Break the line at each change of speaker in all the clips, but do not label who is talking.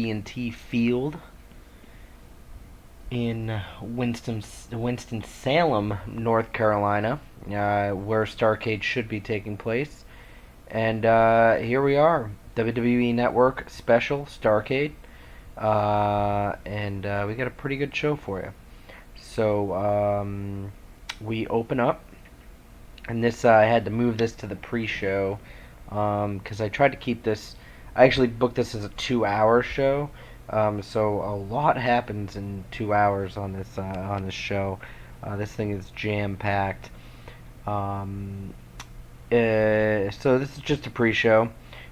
AT&T Field in Winston-Salem, North Carolina, where Starrcade should be taking place. And here we are, WWE Network special Starrcade, and we got a pretty good show for you. So we open up, and this I had to move this to the pre-show because I tried to keep this. I actually booked this as a 2-hour show, so a lot happens in 2 hours on this show. This thing is jam packed. So this is just a pre-show.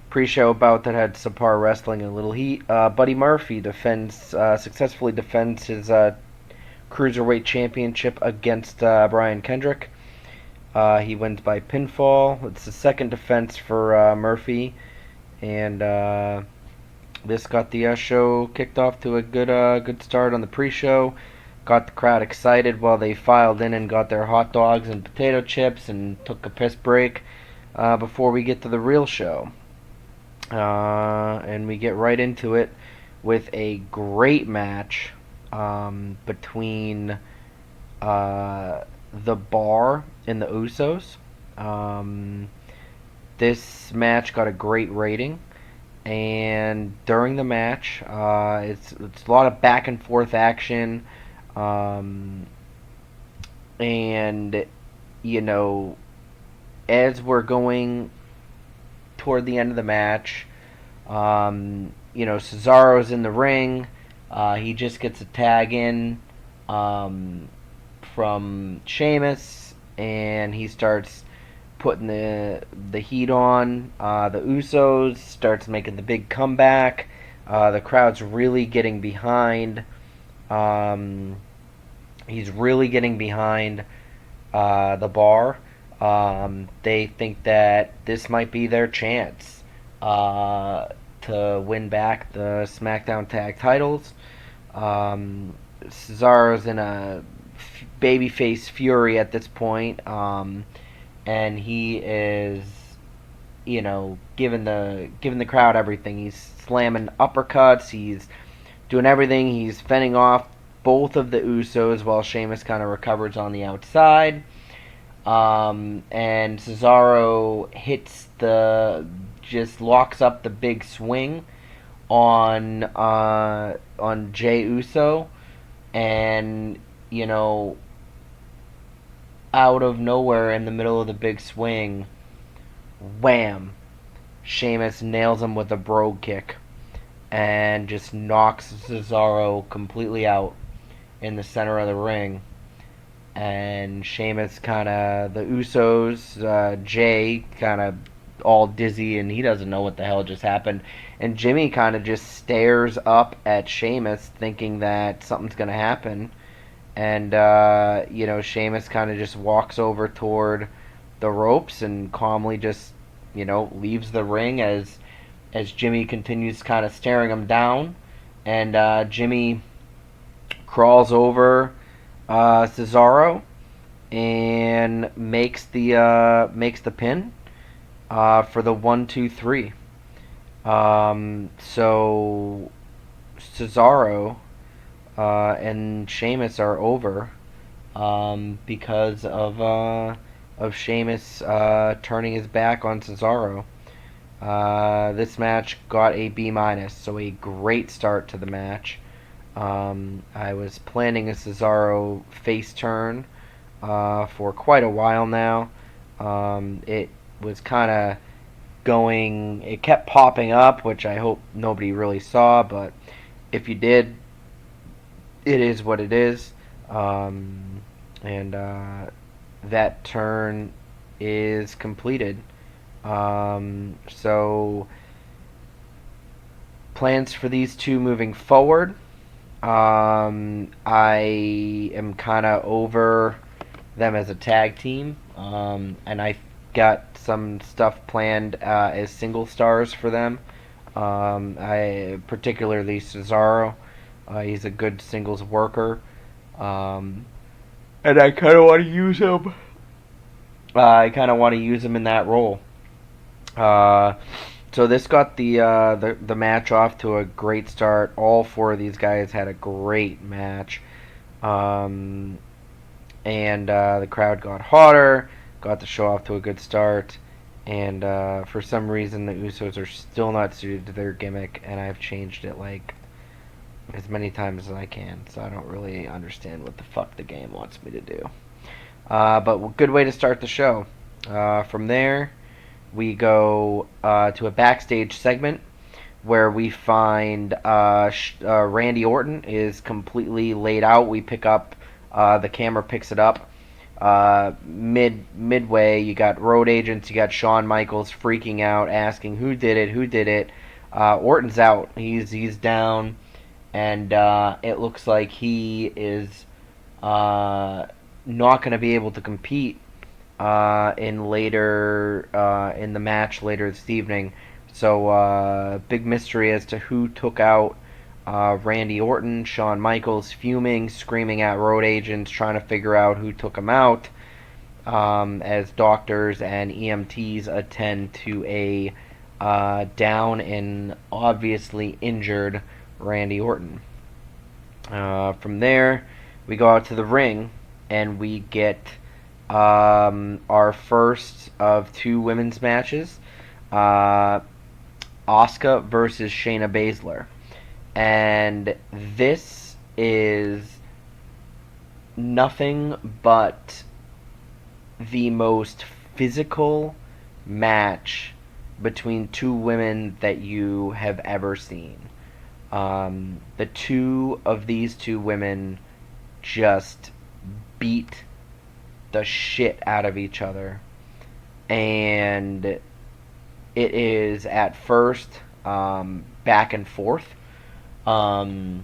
Pre-show bout that had subpar wrestling and a little heat. Buddy Murphy successfully defends his cruiserweight championship against Brian Kendrick. He wins by pinfall. It's the second defense for Murphy, and this got the show kicked off to a good start on the pre-show. Got the crowd excited while they filed in and got their hot dogs and potato chips and took a piss break before we get to the real show. And we get right into it with a great match between the Bar and the Usos. This match got a great rating, and during the match, it's a lot of back and forth action. And you know, as we're going toward the end of the match, Cesaro's in the ring. He just gets a tag in from Sheamus, and he starts putting the heat on. The Usos starts making the big comeback. The crowd's really getting behind. He's really getting behind the Bar. They think that this might be their chance to win back the SmackDown Tag Titles. Cesaro's in a babyface fury at this point, and he is, giving the crowd everything. He's slamming uppercuts. He's doing everything. He's fending off both of the Usos while Sheamus kind of recovers on the outside. And Cesaro just locks up the big swing on Jey Uso, and out of nowhere in the middle of the big swing, wham! Sheamus nails him with a brogue kick and just knocks Cesaro completely out in the center of the ring. And Sheamus the Usos, Jey kind of all dizzy, and he doesn't know what the hell just happened. And Jimmy kind of just stares up at Sheamus thinking that something's going to happen. And, Sheamus kind of just walks over toward the ropes and calmly just, leaves the ring as Jimmy continues kind of staring him down. And Jimmy crawls over Cesaro and makes the pin for the 1-2-3. So Cesaro and Sheamus are over because of Sheamus turning his back on Cesaro. This match got a B-, so a great start to the match. I was planning a Cesaro face turn for quite a while now. It was kind of it kept popping up, which I hope nobody really saw, but if you did, it is what it is. And that turn is completed. So plans for these two moving forward. I am kind of over them as a tag team, and I got some stuff planned as single stars for them. I particularly Cesaro. He's a good singles worker, and I kind of want to use him. I kind of want to use him in that role. So this got the match off to a great start. All four of these guys had a great match, um, and the crowd got hotter. Got the show off to a good start, and for some reason the Usos are still not suited to their gimmick, and I've changed it like as many times as I can. So I don't really understand what the fuck the game wants me to do. But good way to start the show. From there, we go to a backstage segment where we find Randy Orton is completely laid out. We pick up, the camera picks it up. Midway, you got road agents, you got Shawn Michaels freaking out, asking who did it. Orton's out. He's down, and it looks like he is not going to be able to compete in the match later this evening. So big mystery as to who took out Randy Orton. Shawn Michaels fuming, screaming at road agents, trying to figure out who took him out. As doctors and EMTs attend to a down and obviously injured Randy Orton. From there, we go out to the ring and we get our first of two women's matches. Asuka versus Shayna Baszler. And this is nothing but the most physical match between two women that you have ever seen. The two of these two women just beat the shit out of each other. And it is at first back and forth. And,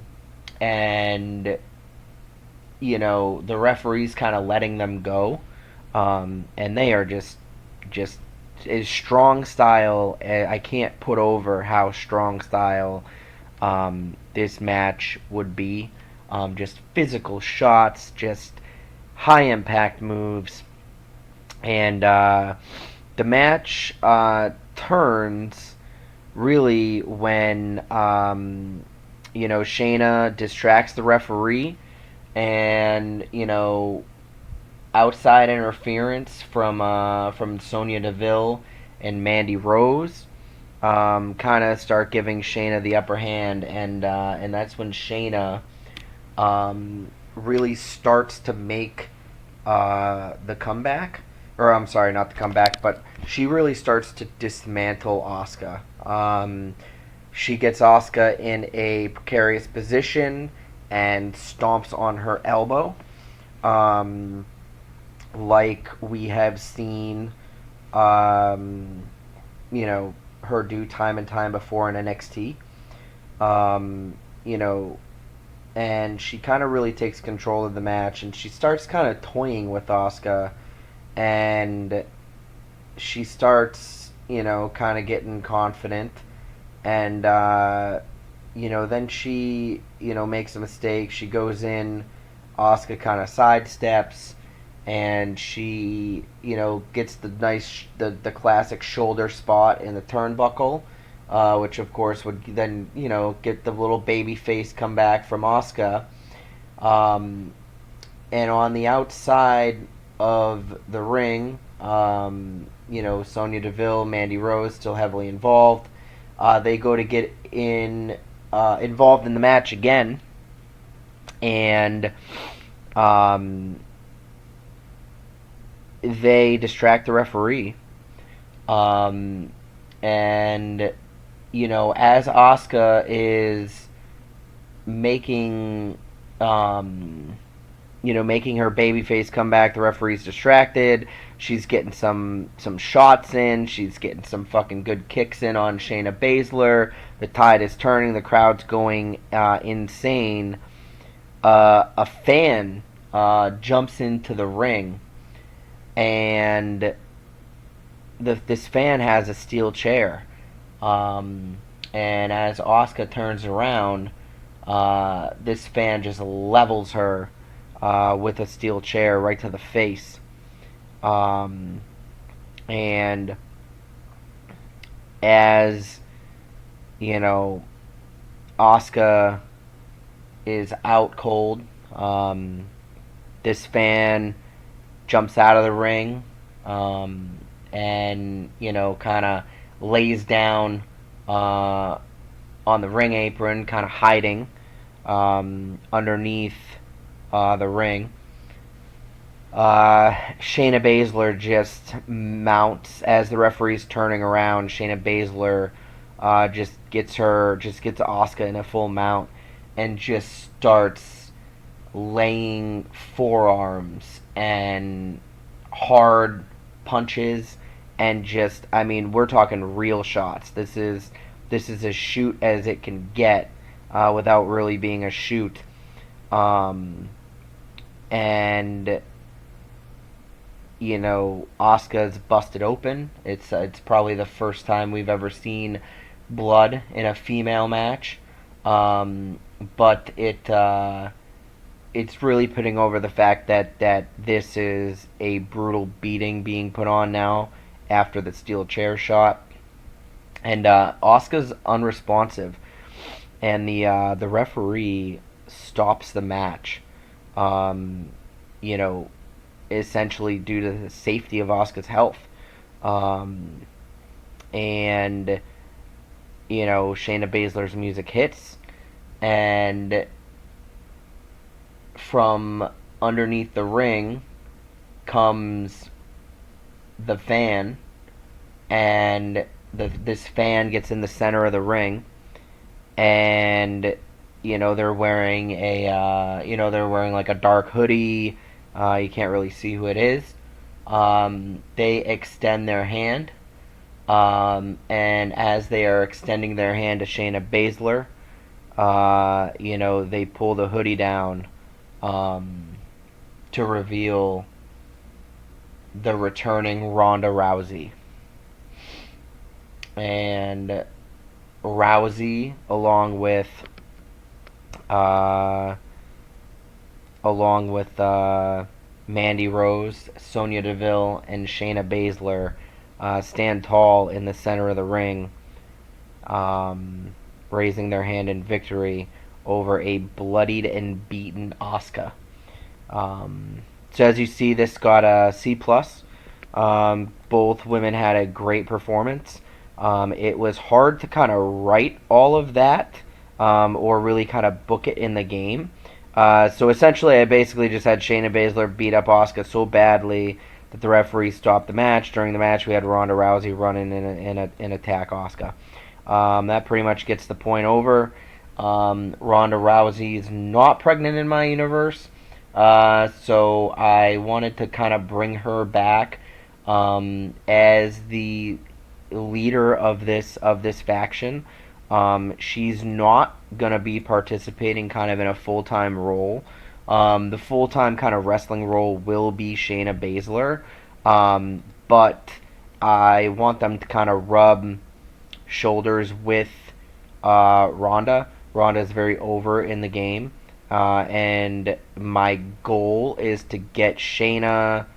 you know, the referee's kind of letting them go. And they are just is strong style. I can't put over how strong style this match would be. Just physical shots, just high impact moves. And the match turns really when Shayna distracts the referee, and outside interference from Sonya Deville and Mandy Rose kind of start giving Shayna the upper hand, and that's when Shayna really starts to make the comeback. Or I'm sorry, not the comeback, but she really starts to dismantle Asuka. She gets Asuka in a precarious position and stomps on her elbow, like we have seen, her do time and time before in NXT. And she kind of really takes control of the match, and she starts kind of toying with Asuka, and she starts, kind of getting confident, and, then she, makes a mistake. She goes in, Asuka kind of sidesteps, and she, gets the classic shoulder spot in the turnbuckle, which of course would then, get the little baby face comeback from Asuka. And on the outside of the ring, Sonya Deville, Mandy Rose still heavily involved. They go to get involved in the match again, and they distract the referee. And as Asuka is making making her babyface comeback, the referee's distracted. She's getting some shots in. She's getting some fucking good kicks in on Shayna Baszler. The tide is turning. The crowd's going insane. A fan jumps into the ring, and this fan has a steel chair. And as Asuka turns around, this fan just levels her with a steel chair right to the face. And as you know, Asuka is out cold. Um, this fan jumps out of the ring, um, and kind of lays down uh, on the ring apron, kind of hiding underneath the ring. Shayna Baszler just mounts as the referee's turning around. Shayna Baszler just gets Asuka in a full mount and just starts laying forearms and hard punches and just, I mean, we're talking real shots. This is as shoot as it can get without really being a shoot. And Asuka's busted open. It's probably the first time we've ever seen blood in a female match, but it's really putting over the fact that this is a brutal beating being put on now after the steel chair shot, and Asuka's unresponsive, and the referee stops the match. Um, you know, Essentially due to the safety of Asuka's health. Um, and Shayna Baszler's music hits, and from underneath the ring comes the fan, and this fan gets in the center of the ring, and they're wearing they're wearing like a dark hoodie. You can't really see who it is. They extend their hand, and as they are extending their hand to Shayna Baszler, they pull the hoodie down to reveal the returning Ronda Rousey. And Rousey, uh, along with Mandy Rose, Sonya Deville, and Shayna Baszler, stand tall in the center of the ring, raising their hand in victory over a bloodied and beaten Asuka. So as you see, this got a C+. Both women had a great performance. It was hard to kind of write all of that, or really kind of book it in the game. So essentially, I basically just had Shayna Baszler beat up Asuka so badly that the referee stopped the match. During the match, we had Ronda Rousey run in and attack Asuka. That pretty much gets the point over. Ronda Rousey is not pregnant in my universe, so I wanted to kind of bring her back as the leader of this faction. She's not gonna be participating kind of in a full-time role. The full-time kind of wrestling role will be Shayna Baszler, but I want them to kind of rub shoulders with Ronda. Ronda's very over in the game, and my goal is to get Shayna,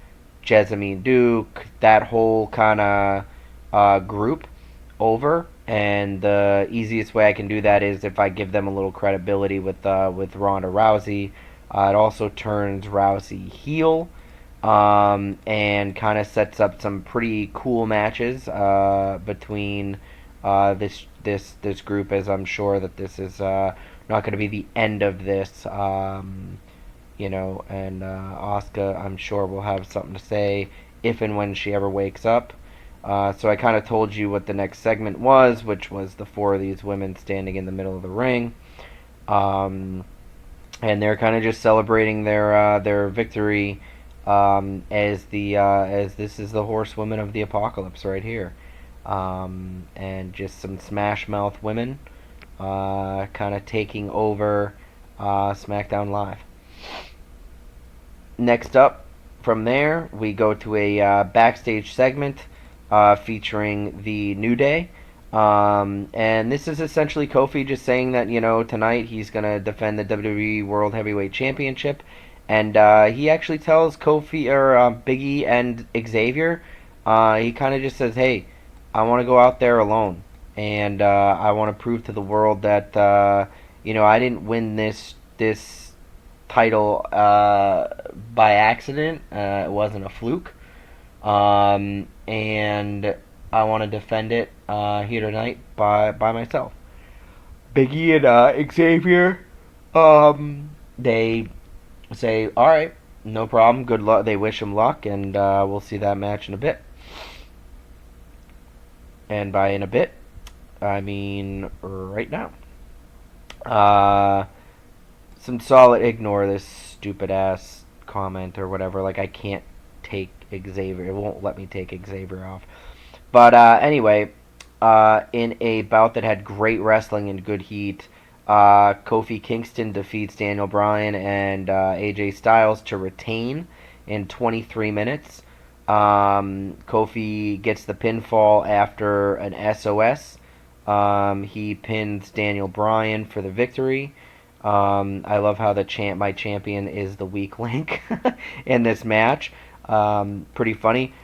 Jessamine Duke, that whole kind of group over. And the easiest way I can do that is if I give them a little credibility with Ronda Rousey. It also turns Rousey heel, and kind of sets up some pretty cool matches between this group, as I'm sure that this is not going to be the end of this. And Asuka, I'm sure, will have something to say if and when she ever wakes up. So I kind of told you what the next segment was, which was the four of these women standing in the middle of the ring, and they're kind of just celebrating their victory, as this is the horsewomen of the apocalypse right here, and just some Smash Mouth women, kind of taking over SmackDown Live. Next up, from there we go to a backstage segment. Featuring the New Day. And this is essentially Kofi just saying that, tonight he's going to defend the WWE World Heavyweight Championship. And he actually tells Kofi, or Big E and Xavier, he kind of just says, hey, I want to go out there alone, and I want to prove to the world that I didn't win this title by accident. It wasn't a fluke, and I want to defend it here tonight by myself. Biggie and Xavier, they say, "All right, no problem. Good luck." They wish him luck, and we'll see that match in a bit. And by in a bit, I mean right now. Uh, some solid. Ignore this stupid ass comment or whatever. Like I can't take Xavier. It won't let me take Xavier off. But anyway, in a bout that had great wrestling and good heat, Kofi Kingston defeats Daniel Bryan and AJ Styles to retain in 23 minutes. Kofi gets the pinfall after an SOS. He pins Daniel Bryan for the victory. I love how my champion is the weak link in this match. Pretty funny.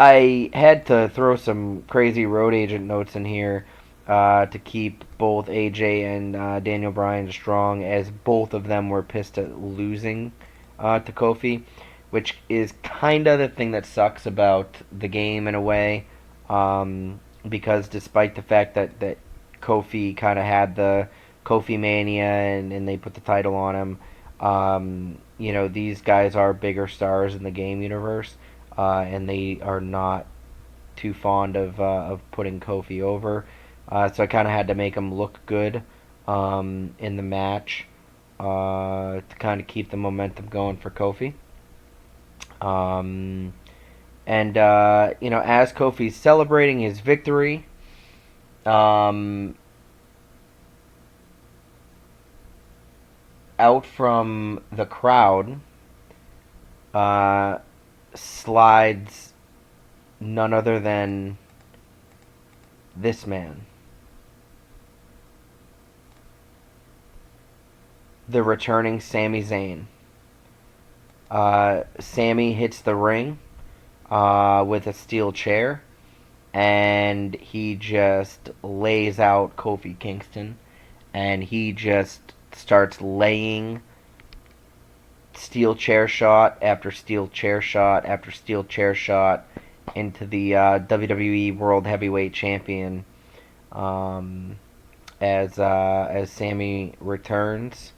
I had to throw some crazy road agent notes in here to keep both AJ and Daniel Bryan strong, as both of them were pissed at losing to Kofi, which is kind of the thing that sucks about the game in a way, because despite the fact that Kofi kind of had the Kofi Mania and they put the title on him, these guys are bigger stars in the game universe. And they are not too fond of putting Kofi over. So I kind of had to make him look good in the match to kind of keep the momentum going for Kofi. As Kofi's celebrating his victory, out from the crowd, slides none other than this man. The returning Sami Zayn. Sammy hits the ring with a steel chair, and he just lays out Kofi Kingston, and he just starts laying steel chair shot after steel chair shot after steel chair shot into the WWE World Heavyweight Champion as Sammy returns.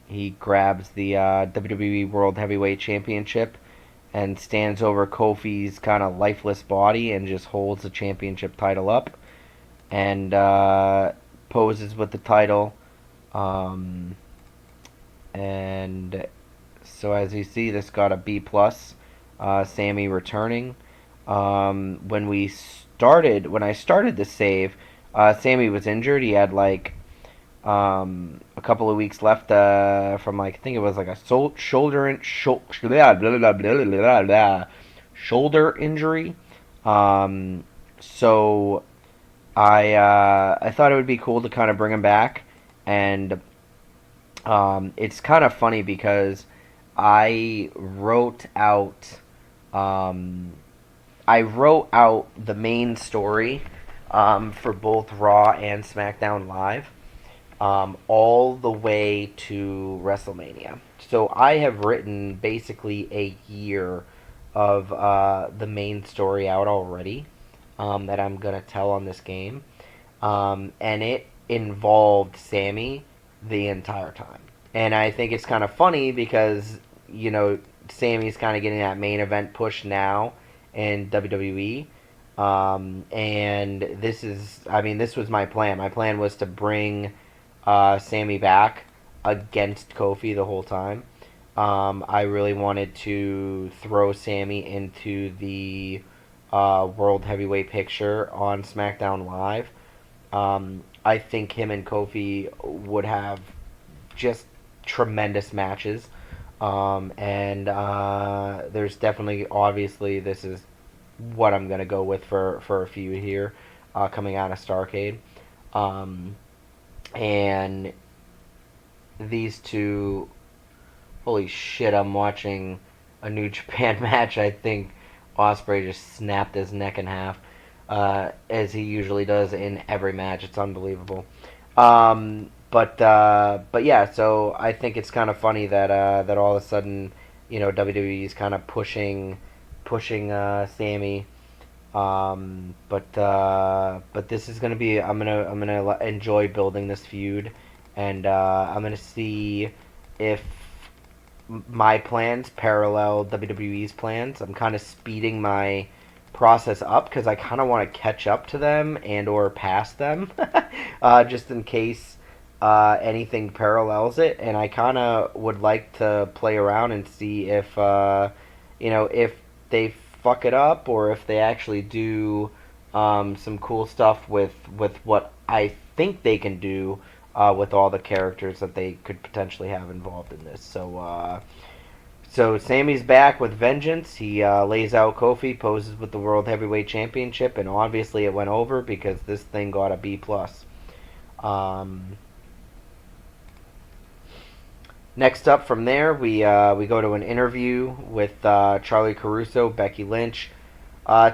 He grabs the WWE World Heavyweight Championship and stands over Kofi's kind of lifeless body and just holds the championship title up and poses with the title. And so as you see, this got a B+. Sammy returning. When I started the save, Sammy was injured. He had like a couple of weeks left from like I think it was like a shoulder injury. So I thought it would be cool to kind of bring him back, and it's kind of funny because I wrote out the main story for both Raw and SmackDown Live all the way to WrestleMania. So I have written basically a year of the main story out already that I'm going to tell on this game. And it involved Sammy the entire time. And I think it's kind of funny because, Sammy's kind of getting that main event push now in WWE. And this was my plan. My plan was to bring Sammy back against Kofi the whole time. I really wanted to throw Sammy into the World Heavyweight picture on SmackDown Live. I think him and Kofi would have just tremendous matches. And there's definitely, obviously, this is what I'm going to go with for a feud here coming out of Starrcade. And these two, holy shit, I'm watching a New Japan match, I think, Ospreay just snapped his neck in half, as he usually does in every match. It's unbelievable. But yeah, so I think it's kind of funny that that all of a sudden, WWE is kind of pushing Sammy. But this is gonna be I'm gonna enjoy building this feud, and I'm gonna see if my plans parallel WWE's plans. I'm kind of speeding my process up because I kind of want to catch up to them and or pass them, just in case anything parallels it. And I kind of would like to play around and see if if they fuck it up or if they actually do some cool stuff with what I think they can do with all the characters that they could potentially have involved in this. So Sammy's back with vengeance. He lays out Kofi, poses with the World Heavyweight Championship, and obviously it went over because this thing got a B plus. Next up from there, we go to an interview with Charlie Caruso, Becky Lynch.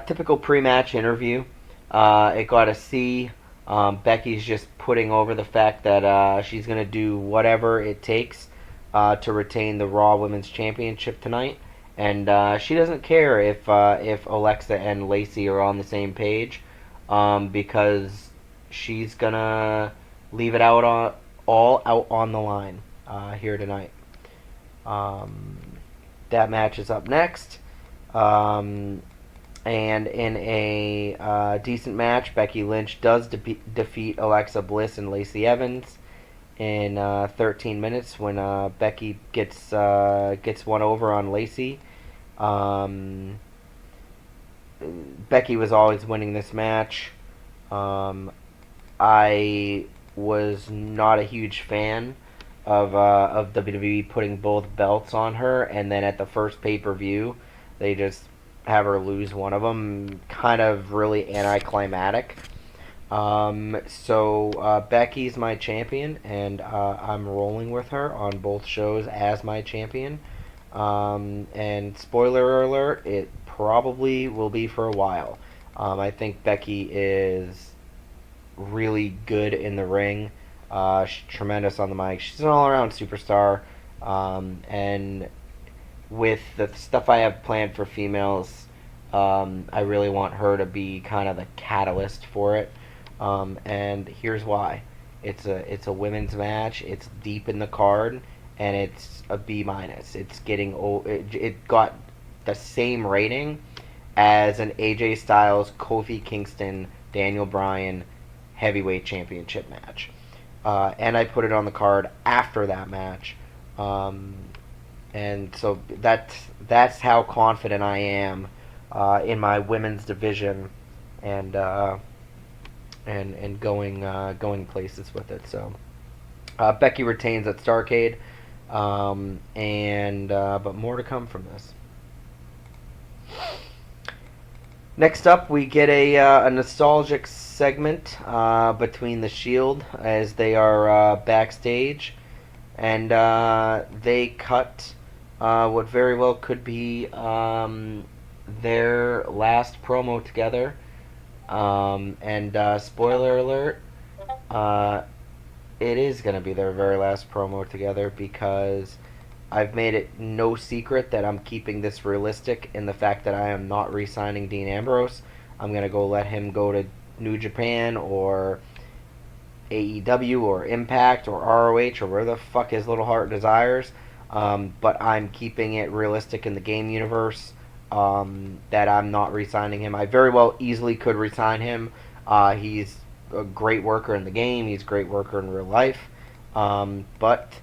Typical pre-match interview. It got a C. Becky's just putting over the fact that she's going to do whatever it takes to retain the Raw Women's Championship tonight. And she doesn't care if Alexa and Lacey are on the same page, because she's going to leave it all out on the line here tonight. That match is up next. And in a decent match, Becky Lynch does defeat Alexa Bliss and Lacey Evans in 13 minutes when Becky gets one over on Lacey. Becky was always winning this match. I was not a huge fan of WWE putting both belts on her, and then at the first pay-per-view, they just have her lose one of them. Kind of really anticlimactic. So Becky's my champion, and I'm rolling with her on both shows as my champion. And spoiler alert, it probably will be for a while. I think Becky is really good in the ring. She's tremendous on the mic. She's an all-around superstar. And with the stuff I have planned for females, I really want her to be kind of the catalyst for it. And here's why: it's a women's match. It's deep in the card, and it's a B minus. It got the same rating as an AJ Styles, Kofi Kingston, Daniel Bryan heavyweight championship match. And I put it on the card after that match. And so that's how confident I am in my women's division, and going places with it. So Becky retains at Starrcade, but more to come from this. Next up, we get a nostalgic segment between the Shield as they are backstage, and they cut what very well could be their last promo together. Spoiler alert, it is going to be their very last promo together, because I've made it no secret that I'm keeping this realistic in the fact that I am not re-signing Dean Ambrose. I'm going to go let him go to New Japan or AEW or Impact or ROH or where the fuck his little heart desires. But I'm keeping it realistic in the game universe, that I'm not re-signing him. I very well easily could re-sign him. He's a great worker in the game. He's a great worker in real life. But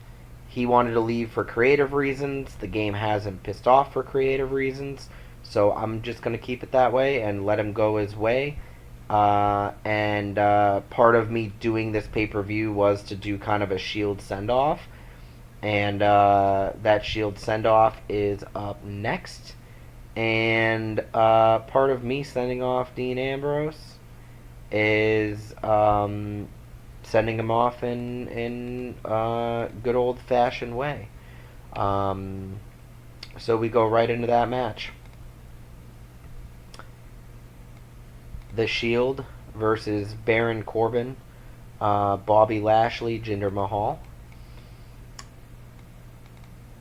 he wanted to leave for creative reasons. The game has him pissed off for creative reasons. So I'm just going to keep it that way and let him go his way. Part of me doing this pay-per-view was to do kind of a Shield send-off. And that Shield send-off is up next. And part of me sending off Dean Ambrose is sending him off in good old-fashioned way. So we go right into that match. The Shield versus Baron Corbin, Bobby Lashley, Jinder Mahal.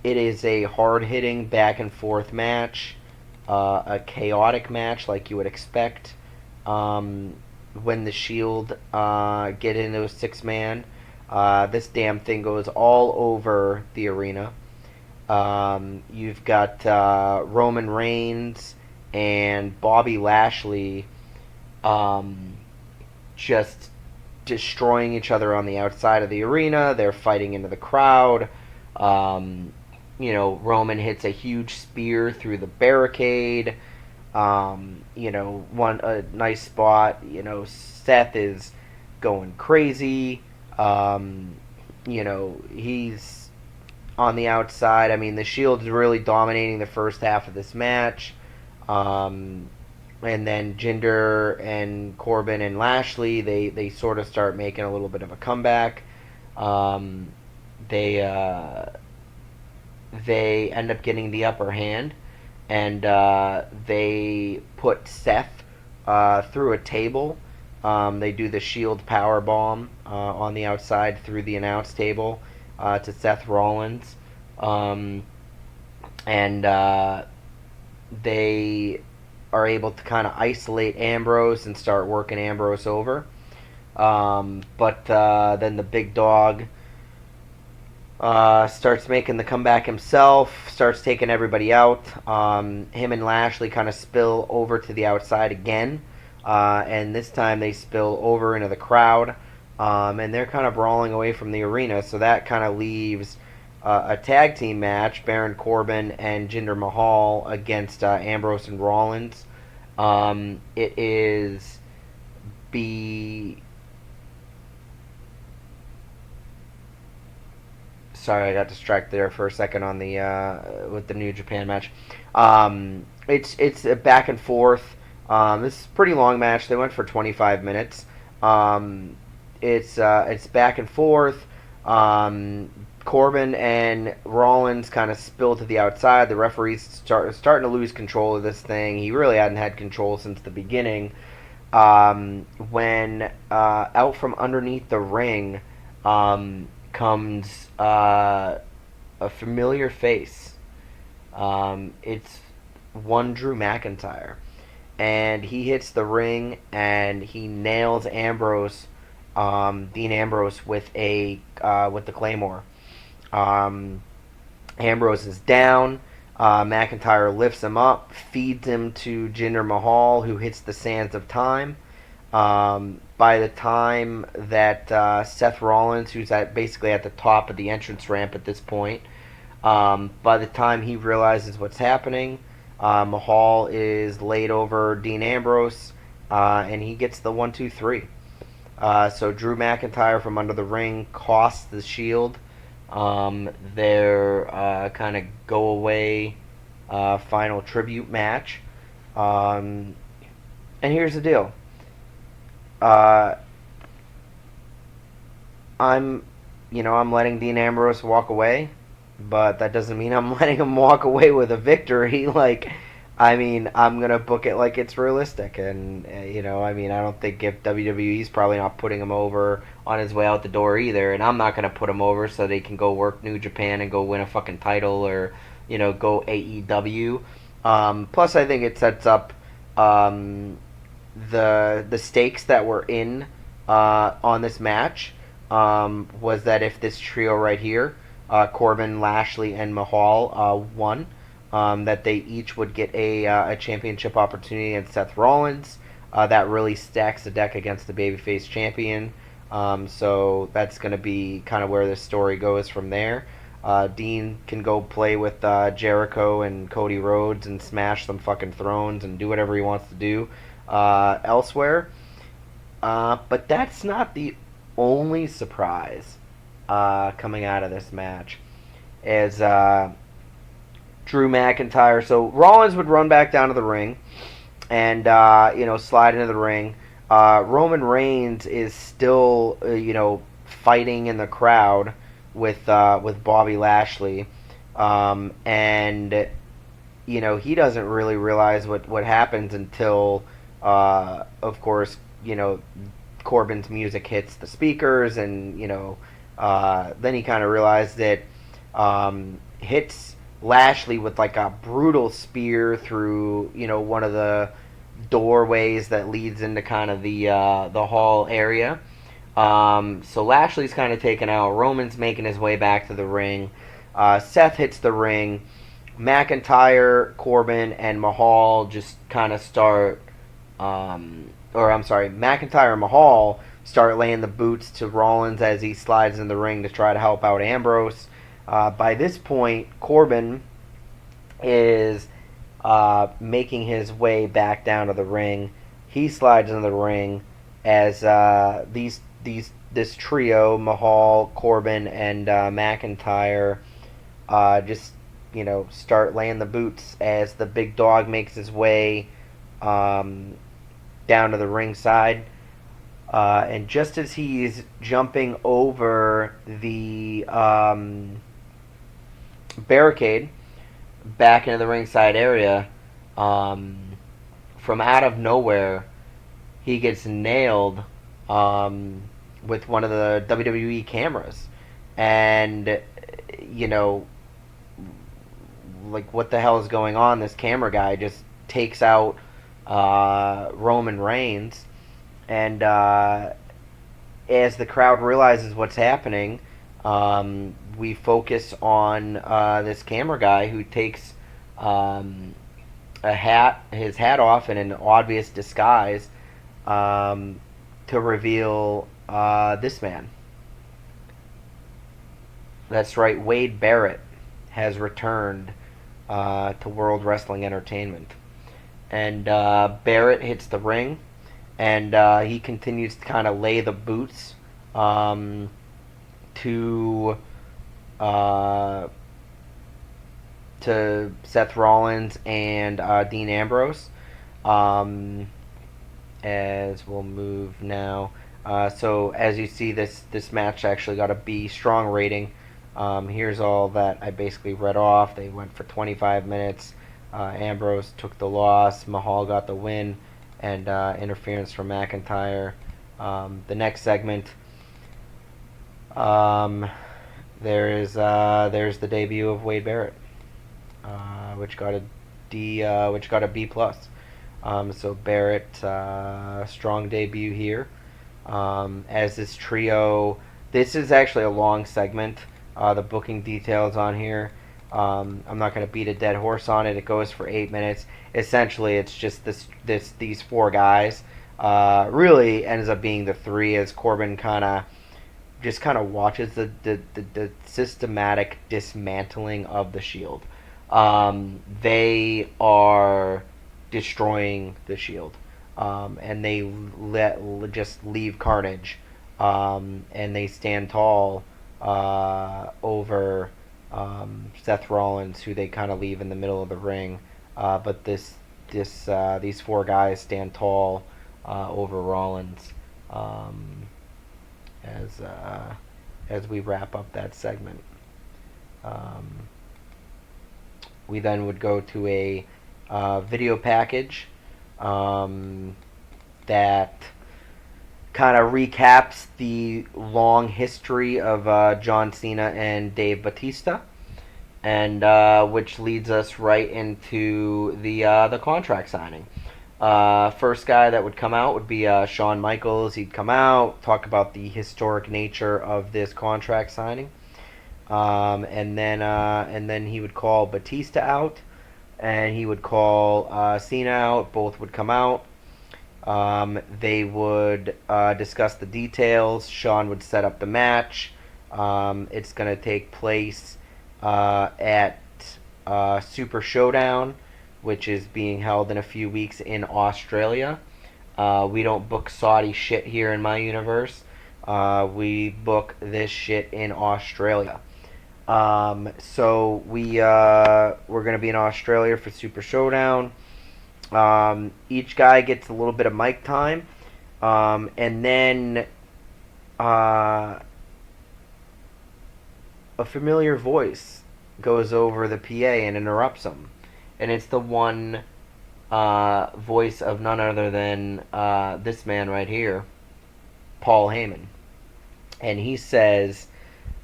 It is a hard-hitting back-and-forth match, a chaotic match like you would expect when the Shield get into a six-man. This damn thing goes all over the arena. You've got Roman Reigns and Bobby Lashley just destroying each other on the outside of the arena. They're fighting into the crowd. Roman hits a huge spear through the barricade. A nice spot. Seth is going crazy. He's on the outside. I mean, the Shield's really dominating the first half of this match. And then Jinder and Corbin and Lashley, they sort of start making a little bit of a comeback. They end up getting the upper hand, and they put Seth through a table. They do the Shield power bomb on the outside through the announce table to Seth Rollins, and they are able to kind of isolate Ambrose and start working Ambrose over. But then the big dog starts making the comeback himself, starts taking everybody out. Him and Lashley kind of spill over to the outside again, and this time they spill over into the crowd, and they're kind of brawling away from the arena, so that kind of leaves a tag team match, Baron Corbin and Jinder Mahal against Ambrose and Rollins. It is Sorry, I got distracted there for a second on the with the New Japan match. It's a back and forth. This is a pretty long match. They went for 25 minutes. It's back and forth. Corbin and Rollins kind of spill to the outside. The referee's starting to lose control of this thing. He really hadn't had control since the beginning. When out from underneath the ring comes a familiar face. It's one Drew McIntyre. And he hits the ring and he nails Ambrose, Dean Ambrose, with the Claymore. Ambrose is down. McIntyre lifts him up, feeds him to Jinder Mahal, who hits the sands of time. By the time that Seth Rollins, who's basically at the top of the entrance ramp at this point, by the time he realizes what's happening, Mahal is laid over Dean Ambrose, and he gets the 1-2-3. So Drew McIntyre from under the ring costs the Shield their kind of go away final tribute match. And here's the deal. I'm letting Dean Ambrose walk away, but that doesn't mean I'm letting him walk away with a victory. I'm gonna book it like it's realistic, and I don't think if WWE's probably not putting him over on his way out the door either, and I'm not gonna put him over so they can go work New Japan and go win a fucking title or go AEW. Plus, I think it sets up the stakes that were in on this match. Was that if this trio right here, Corbin, Lashley, and Mahal won, that they each would get a championship opportunity against Seth Rollins. That really stacks the deck against the babyface champion. So that's going to be kind of where this story goes from there. Dean can go play with Jericho and Cody Rhodes and smash some fucking thrones and do whatever he wants to do elsewhere. But that's not the only surprise coming out of this match. As Drew McIntyre, so Rollins would run back down to the ring and slide into the ring. Roman Reigns is still fighting in the crowd with Bobby Lashley, and he doesn't really realize what happens until Of course, Corbin's music hits the speakers, and then he kind of realized that, hits Lashley with like a brutal spear through one of the doorways that leads into kind of the hall area. So Lashley's kind of taken out. Roman's making his way back to the ring. Seth hits the ring. McIntyre, Corbin, and Mahal just kind of start, or I'm sorry, McIntyre and Mahal start laying the boots to Rollins as he slides in the ring to try to help out Ambrose. By this point, Corbin is making his way back down to the ring. He slides into the ring as this trio, Mahal, Corbin, and McIntyre, just start laying the boots as the big dog makes his way down to the ringside. And just as he's jumping over the barricade back into the ringside area, from out of nowhere, he gets nailed with one of the WWE cameras. And, like, what the hell is going on? This camera guy just takes out Roman Reigns. And as the crowd realizes what's happening, we focus on this camera guy who takes his hat off in an obvious disguise, to reveal this man. That's right, Wade Barrett has returned to World Wrestling Entertainment. And Barrett hits the ring, and he continues to kind of lay the boots to Seth Rollins and Dean Ambrose. As we'll move now. So as you see, this match actually got a B strong rating. Here's all that I basically read off. They went for 25 minutes. Ambrose took the loss. Mahal got the win, and interference from McIntyre. The next segment, there's the debut of Wade Barrett, which got a B plus. So Barrett, strong debut here. As this trio, this is actually a long segment. The booking details on here. I'm not going to beat a dead horse on it. It goes for 8 minutes. Essentially, it's just these four guys. Really ends up being the three, as Corbin kind of watches the systematic dismantling of the Shield. They are destroying the Shield, and they just leave carnage, and they stand tall over Seth Rollins, who they kind of leave in the middle of the ring. But these four guys stand tall over Rollins, as we wrap up that segment. We then would go to a video package that kind of recaps the long history of John Cena and Dave Bautista, and which leads us right into the contract signing. First guy that would come out would be Shawn Michaels. He'd come out, talk about the historic nature of this contract signing, and then he would call Batista out, and he would call Cena out. Both would come out. They would discuss the details. Shawn would set up the match. It's going to take place at Super Showdown, which is being held in a few weeks in Australia. We don't book Saudi shit here in my universe. We book this shit in Australia. So we're going to be in Australia for Super Showdown. Each guy gets a little bit of mic time, and then a familiar voice goes over the PA and interrupts them, and it's the one voice of none other than this man right here, Paul Heyman. And he says,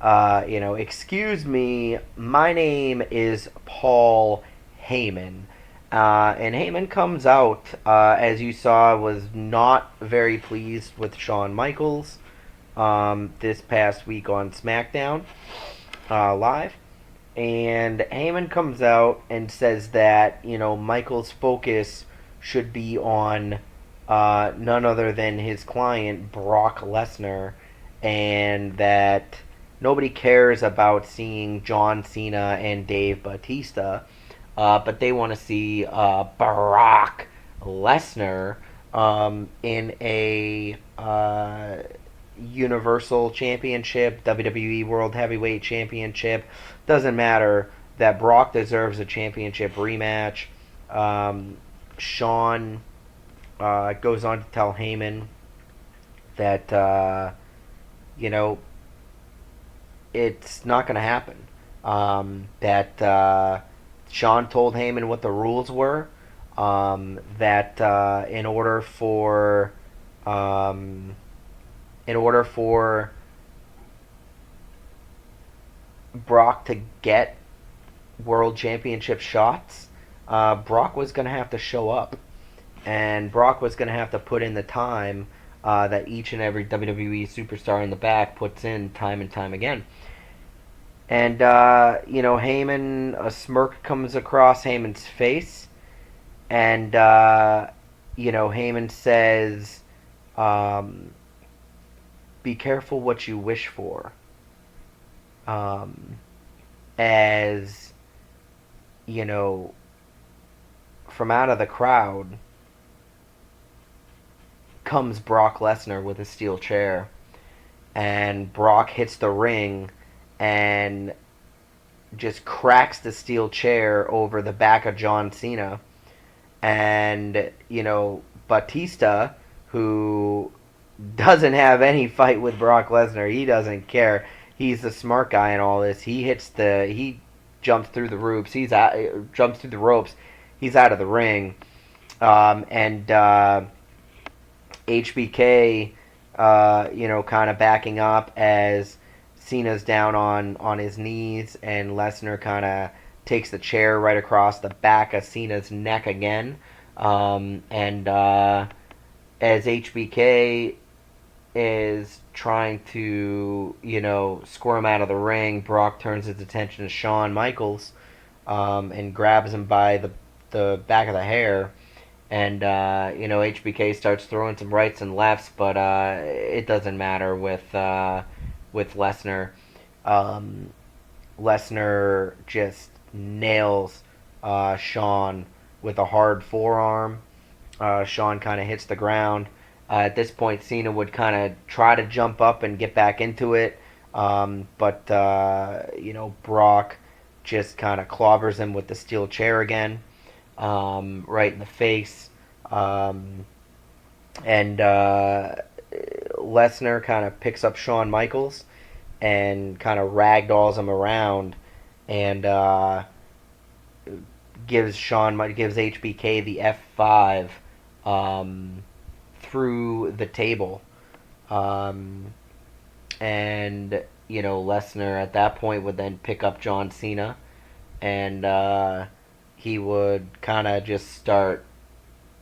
excuse me, my name is Paul Heyman. And Heyman comes out, as you saw, was not very pleased with Shawn Michaels this past week on SmackDown Live. And Heyman comes out and says that, Michaels' focus should be on none other than his client, Brock Lesnar, and that nobody cares about seeing John Cena and Dave Bautista, but they want to see Brock Lesnar in a Universal Championship, WWE World Heavyweight Championship. Doesn't matter. That Brock deserves a championship rematch. Shawn goes on to tell Heyman that, it's not going to happen. That Shawn told Heyman what the rules were. That in order for Brock to get world championship shots, Brock was going to have to show up, and Brock was going to have to put in the time that each and every WWE superstar in the back puts in time and time again. And Heyman, a smirk comes across Heyman's face, and Heyman says, "Be careful what you wish for." As from out of the crowd comes Brock Lesnar with a steel chair, and Brock hits the ring and just cracks the steel chair over the back of John Cena. And Batista, who doesn't have any fight with Brock Lesnar, he doesn't care. He's the smart guy in all this. He jumps through the ropes. Jumps through the ropes. He's out of the ring. And HBK, kind of backing up as Cena's down on his knees, and Lesnar kind of takes the chair right across the back of Cena's neck again. And as HBK is trying to, squirm out of the ring, Brock turns his attention to Shawn Michaels and grabs him by the back of the hair. And, HBK starts throwing some rights and lefts, but it doesn't matter with Lesnar. Lesnar just nails Shawn with a hard forearm. Shawn kind of hits the ground. At this point, Cena would kind of try to jump up and get back into it, but Brock just kind of clobbers him with the steel chair again, right in the face, and Lesnar kind of picks up Shawn Michaels and kind of ragdolls him around, and gives HBK the F5 through the table, and Lesnar at that point would then pick up John Cena, and he would kind of just start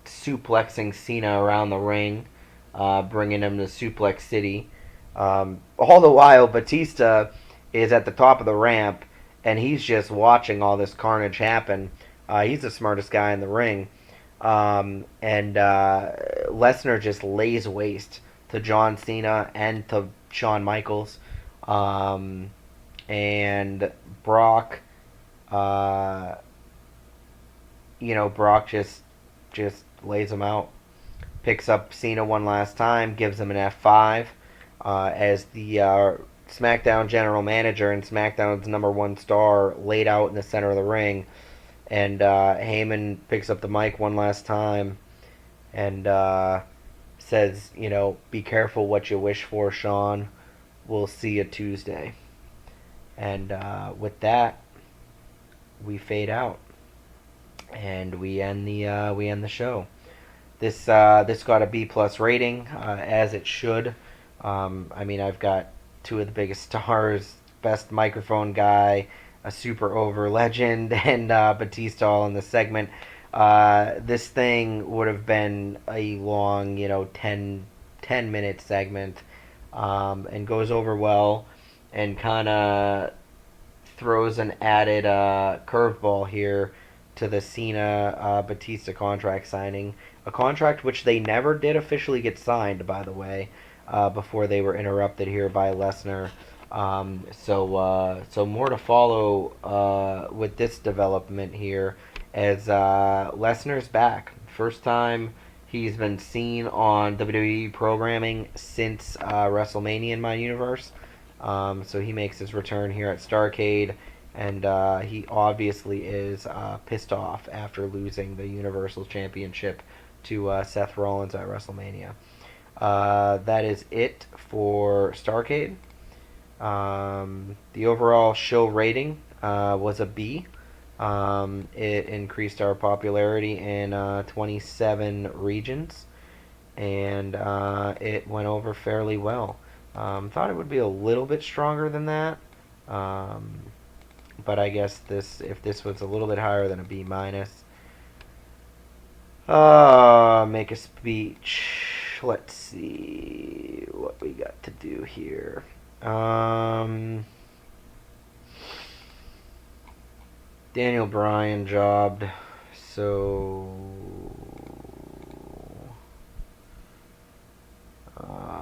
suplexing Cena around the ring, bringing him to Suplex City. All the while, Batista is at the top of the ramp, and he's just watching all this carnage happen. He's the smartest guy in the ring. And Lesnar just lays waste to John Cena and to Shawn Michaels. And Brock, Brock just lays him out. Picks up Cena one last time, gives him an F5. As the SmackDown general manager and SmackDown's number one star laid out in the center of the ring. And Heyman picks up the mic one last time and says, be careful what you wish for, Shawn. We'll see you Tuesday. And with that, we fade out. and we end the show. This got a B+ rating, as it should. I mean, I've got two of the biggest stars, best microphone guy, a super over legend, and Batista all in the segment. This thing would have been a long, 10 minute segment, and goes over well, and kind of throws an added curveball here to the Cena Batista contract signing. A contract which they never did officially get signed, by the way, before they were interrupted here by Lesnar. So more to follow with this development here, as Lesnar's back. First time he's been seen on WWE programming since WrestleMania in my universe. So he makes his return here at Starrcade, and he obviously is pissed off after losing the Universal Championship to Seth Rollins at WrestleMania. That is it for Starrcade. The overall show rating was a B. It increased our popularity in 27 regions, and it went over fairly well. Thought it would be a little bit stronger than that, but I guess if this was a little bit higher than a B minus. Make a speech. Let's see what we got to do here. Daniel Bryan jobbed, so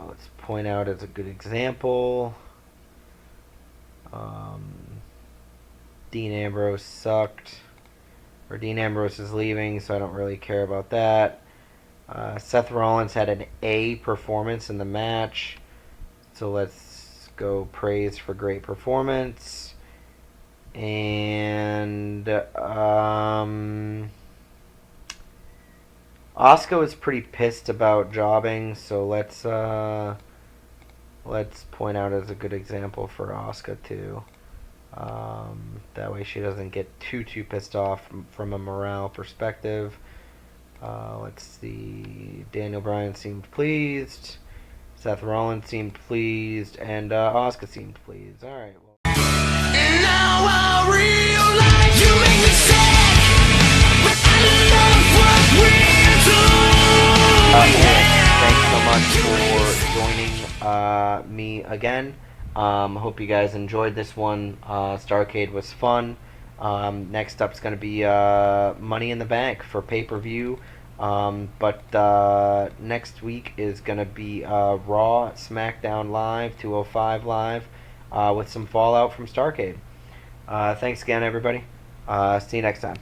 let's point out as a good example. Dean Ambrose sucked, or Dean Ambrose is leaving, so I don't really care about that. Seth Rollins had an A performance in the match, so let's go praise for great performance. And Asuka was pretty pissed about jobbing, so let's point out as a good example for Asuka too. That way she doesn't get too pissed off from a morale perspective. Let's see. Daniel Bryan seemed pleased. Seth Rollins seemed pleased, and Asuka seemed pleased. All right. Well. And now I realize you make me sad. Thanks so much for joining me again. Hope you guys enjoyed this one. Starrcade was fun. Next up's going to be Money in the Bank for pay-per-view. But next week is going to be Raw, SmackDown Live, 205 Live, with some fallout from Starrcade. Thanks again, everybody. See you next time.